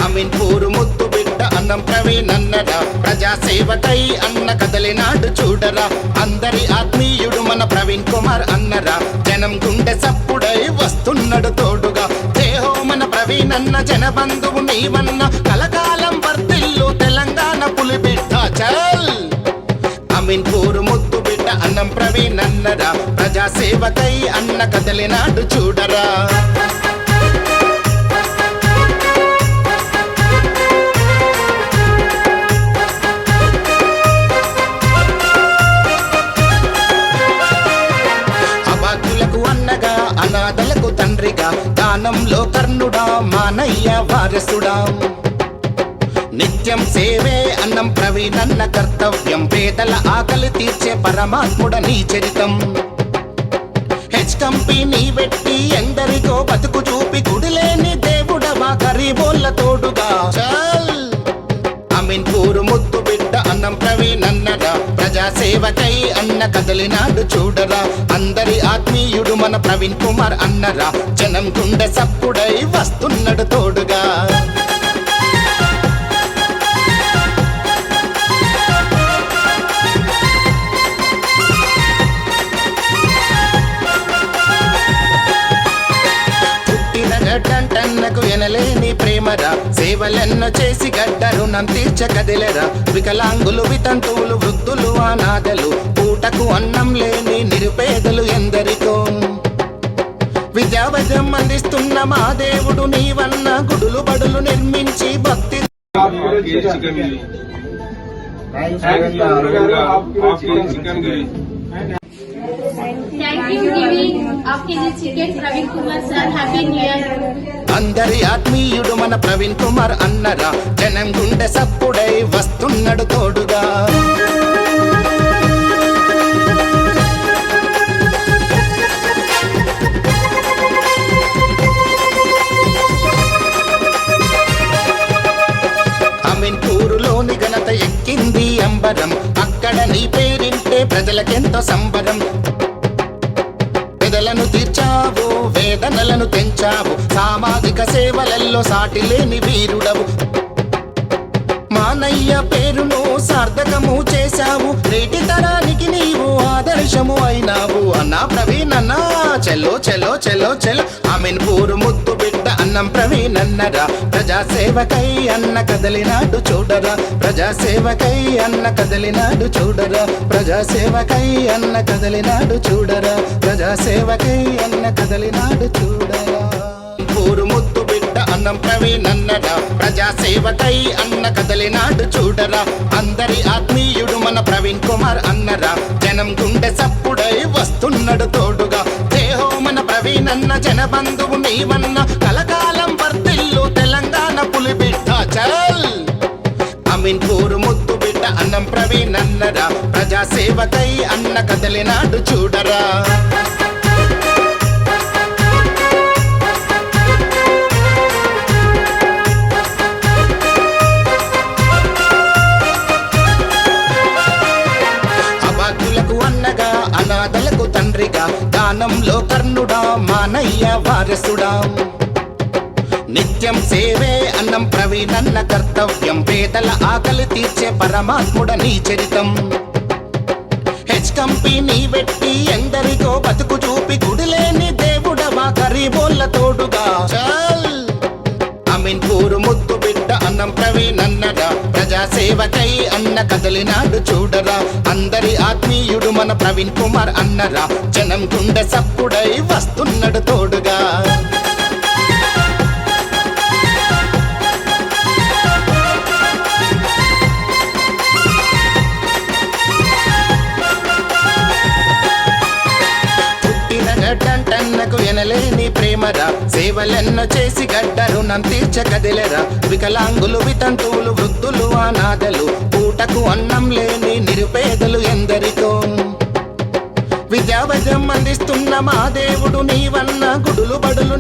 అమీన్పూర్ ముద్దు బిడ్డ అన్నం ప్రవీణ్ అన్నరా, ప్రజాసేవకై అన్న కదలినాడు చూడరా. అందరి ఆత్మీయుడు మన ప్రవీణ్ కుమార్ అన్నరా, జనం గుండె సప్పుడై వస్తున్నాడు తోడుగా. దేహో మన ప్రవీణ్ అన్న, జనబంధువు నీవన్న, కలకాలం వర్ధిల్లు తెలంగాణ పులిబిడ్డ చల్. అమీన్పూర్ ముద్దు బిడ్డ అన్నం ప్రవీణ్ అన్నరా, ప్రజాసేవకై అన్న కదలినాడు చూడరా. అనాథలకు తండ్రిగా, దానంలో కర్ణుడా, మానయ్య వారసుడా. నిత్యం సేవే అన్నం ప్రవీణ్ అన్న కర్తవ్యం, పేదల ఆకలి తీర్చే పరమాత్ముడ నీ చరితం. హెచ్ కంపెనీ పెట్టి ఎందరికో బతుకు చూపి, గుడిలేని దేవుడవా గరీబోళ్ళ తోడుగా చల్. అమీన్పూర్ ముద్దు బిడ్డ అన్నం ప్రవీణ్ అన్నరా, ప్రజాసేవకై అన్న కదలినాడు చూడరా. అందరి ఆత్మీయుడు మన ప్రవీణ్ కుమార్ అన్నరా, జనం గుండె సప్పుడై వస్తున్నాడు తోడుగా. గడ్డంటన్నకు ఎనలేని ప్రేమరా, సేవలెన్న చేసి గడ్డ రుణం తీర్చకదిలరా. వికలాంగులు, వితంతువులు, వృద్ధులు, అనాథలు, పూటకు అన్నం లేని నిరుపేదలు ఎందరికో. విద్యావద్యం అందిస్తున్న మా దేవుడు నీవన్న, గుడులు బడులు నిర్మించి భక్తి. అందరి ఆత్మీయుడు మన ప్రవీణ్ కుమార్ అన్నరా, జనం గుండె సప్పుడై వస్తున్నాడు తోడుగా. అమీన్పూరులోని ఘనత ఎక్కింది అంబరం, అక్కడ నీ పేరింటే ప్రజలకెంతో సంబరం. పేదలను తీర్చావు, వేదనలను తెంచావు, సామాజిక సేవలలో సాటి లేని వీరుడవు. మానయ్య పేరును సార్థకము చేశావు, రేటి తరానికి నీవు ఆదర్శము అయినావు. అన్నా ప్రవీణ్ అన్నా చెల్లో చెల్లో చెల్లో చెల్లో. అమీన్పూర్ ముద్దు బిడ్డ అన్నం ప్రవీణ్ అన్నరా, ప్రజాసేవకై అన్న కదలినాడు చూడరా. ప్రజాసేవకై అన్న కదలినాడు చూడరా. ప్రజాసేవకై అన్న కదలినాడు చూడరా. ప్రజాసేవకై అన్న కదలినాడు చూడరా. పూరు ముద్దు బిడ్డ అన్నం ప్రవీణ్ అన్నరా, ప్రజాసేవకై అన్న కదలినాడు చూడరా. అందరి ఆత్మీయుడు మన ప్రవీణ్ కుమార్ అన్నరా, జనం గుండె సప్పుడై వస్తున్నాడు తోడుగా. దేహో మన ప్రవీణ్ అన్న, జనబంధువు నీవన్న, కలకాలం వర్ధిల్లు తెలంగాణ పులిబిడ్డ చల్. అమీన్పూర్ ముద్దు బిడ్డ అన్నం ప్రవీణ్ అన్నరా, ప్రజాసేవకై అన్న కదలినాడు చూడరా. అనాథలకు తండ్రిగా, దానంలో కర్ణుడా, మానయ్య వారసుడా. నిత్యం సేవే అన్నం ప్రవీణ్ అన్న కర్తవ్యం, పేదల ఆకలి తీర్చే పరమాత్ముడ నీ చరితం. హెచ్ కంపెనీ పెట్టి ఎందరికో బతుకు చూపి, గుడిలేని దేవుడవా గరీబోళ్ళ తోడుగా చల్. అమీన్పూర్ ముద్దు బిడ్డ అన్నం ప్రవీణ్ అన్నరా, ప్రజాసేవకై అన్న కదలినాడు చూడరా. అందరి ఆత్మీయుడు మన ప్రవీణ్ కుమార్ అన్నరా, జనం గుండె సప్పుడై వస్తున్నాడు తోడుగా. గడ్డంటన్నకు ఎనలేని ప్రేమరా, సేవలెన్నో చేసి గడ్డ రుణం తీర్చకదిలరా. వికలాంగులు, వితంతువులు, వృద్ధులు, అనాథలు, పూటకు అన్నం లేని నిరుపేదలు ఎందరికో. విద్యావద్యం అందిస్తున్న మా దేవుడు నీవన్న, గుడులు బడులు